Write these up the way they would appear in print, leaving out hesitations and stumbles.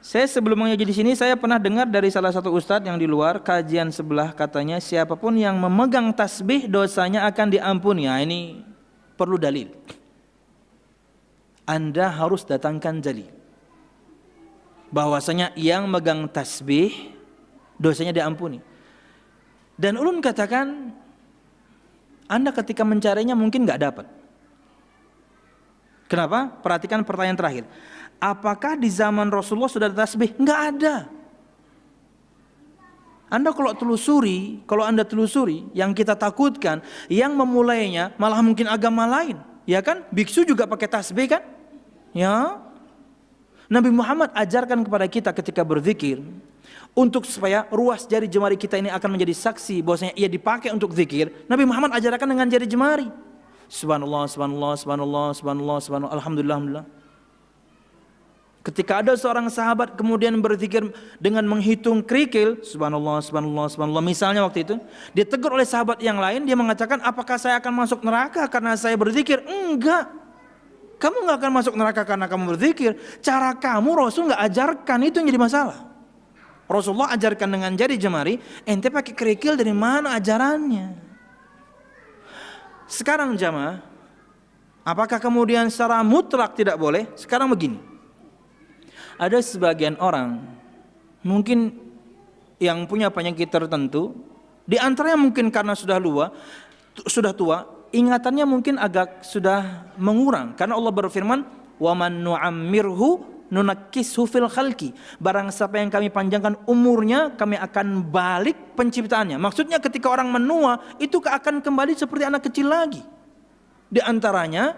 Saya sebelum mengaji di sini saya pernah dengar dari salah satu ustadz yang di luar kajian sebelah, katanya siapapun yang memegang tasbih dosanya akan diampuni. Ya, ini perlu dalil. Anda harus datangkan dalil bahwasanya yang megang tasbih dosanya diampuni. Dan ulun katakan, Anda ketika mencarinya mungkin nggak dapat. Kenapa? Perhatikan pertanyaan terakhir. Apakah di zaman Rasulullah sudah ada tasbih? Nggak ada. Kalau Anda telusuri, yang kita takutkan, yang memulainya malah mungkin agama lain, ya kan? Biksu juga pakai tasbih kan? Ya. Nabi Muhammad ajarkan kepada kita ketika berzikir, untuk supaya ruas jari jemari kita ini akan menjadi saksi bahwasanya ia dipakai untuk zikir. Nabi Muhammad ajarkan dengan jari jemari. Subhanallah, subhanallah, subhanallah, subhanallah, subhanallah, alhamdulillah, alhamdulillah. Ketika ada seorang sahabat kemudian berzikir dengan menghitung kerikil, subhanallah, subhanallah, subhanallah, misalnya waktu itu, dia tegur oleh sahabat yang lain, dia mengatakan, apakah saya akan masuk neraka karena saya berzikir? Enggak. Kamu enggak akan masuk neraka karena kamu berzikir. Cara kamu Rasul enggak ajarkan, itu yang jadi masalah. Rasulullah ajarkan dengan jari jemari, ente pakai kerikil, dari mana ajarannya? Sekarang jamaah, apakah kemudian secara mutlak tidak boleh? Sekarang begini. Ada sebagian orang mungkin yang punya penyakit tertentu, di antaranya mungkin karena sudah tua, ingatannya mungkin agak sudah mengurang. Karena Allah berfirman, "Wa man nu'ammirhu nunakkishu fil khalqi." Barang siapa yang kami panjangkan umurnya, kami akan balik penciptaannya. Maksudnya ketika orang menua, itu akan kembali seperti anak kecil lagi. Di antaranya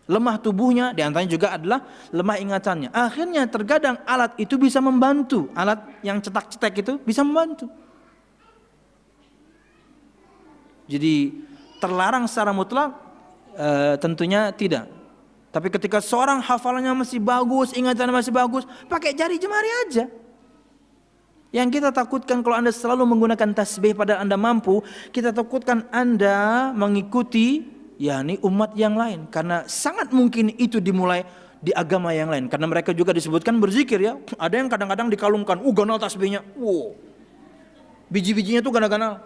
lemah tubuhnya, di antaranya juga adalah lemah ingatannya. Akhirnya terkadang alat itu bisa membantu, alat yang cetak-cetek itu bisa membantu. Jadi terlarang secara mutlak? Tentunya tidak. Tapi ketika seorang hafalannya masih bagus, ingatannya masih bagus, pakai jari jemari aja. Yang kita takutkan kalau Anda selalu menggunakan tasbih pada Anda mampu, kita takutkan Anda mengikuti yakni umat yang lain, karena sangat mungkin itu dimulai di agama yang lain, karena mereka juga disebutkan berzikir ya. Ada yang kadang-kadang dikalungkan, ganal tasbihnya, biji-bijinya tuh ganal-ganal.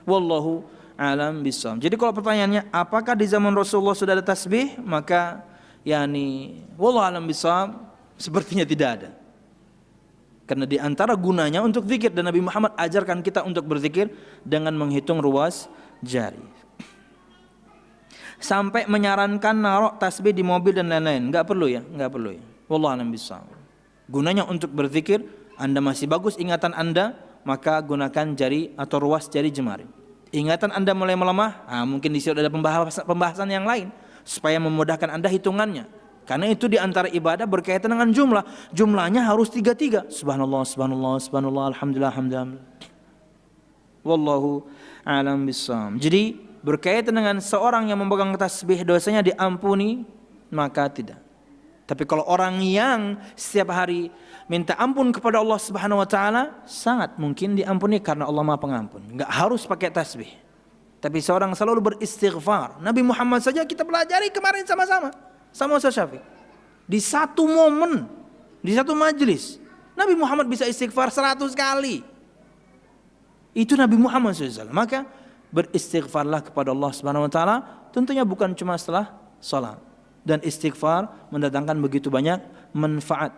Wallahu alam bissawab. Jadi kalau pertanyaannya apakah di zaman Rasulullah sudah ada tasbih, maka yakni wallahu alam bissawab, sepertinya tidak ada. Karena di antara gunanya untuk zikir, dan Nabi Muhammad ajarkan kita untuk berzikir dengan menghitung ruas jari. Sampai menyarankan naruh tasbih di mobil dan lain-lain, enggak perlu ya. Wallahu a'lam bishawab. Gunanya untuk berzikir, Anda masih bagus ingatan Anda, maka gunakan jari atau ruas jari jemari. Ingatan Anda mulai melemah, mungkin di situ ada pembahasan yang lain supaya memudahkan Anda hitungannya. Karena itu di antara ibadah berkaitan dengan jumlah. Jumlahnya harus 3. Subhanallah, subhanallah, subhanallah, alhamdulillah, alhamdulillah. Wallahu a'lam bishawab. Jadi berkaitan dengan seorang yang memegang tasbih dosanya diampuni, maka tidak. Tapi kalau orang yang setiap hari minta ampun kepada Allah Subhanahu wa taala, sangat mungkin diampuni karena Allah Maha Pengampun. Enggak harus pakai tasbih. Tapi seorang selalu beristighfar. Nabi Muhammad saja kita pelajari kemarin sama-sama. Sama Ustaz Syafiq. Di satu momen, di satu majelis, Nabi Muhammad bisa istighfar 100 kali. Itu Nabi Muhammad SAW. Maka beristighfarlah kepada Allah Subhanahu wa taala, tentunya bukan cuma setelah salat. Dan istighfar mendatangkan begitu banyak manfaat.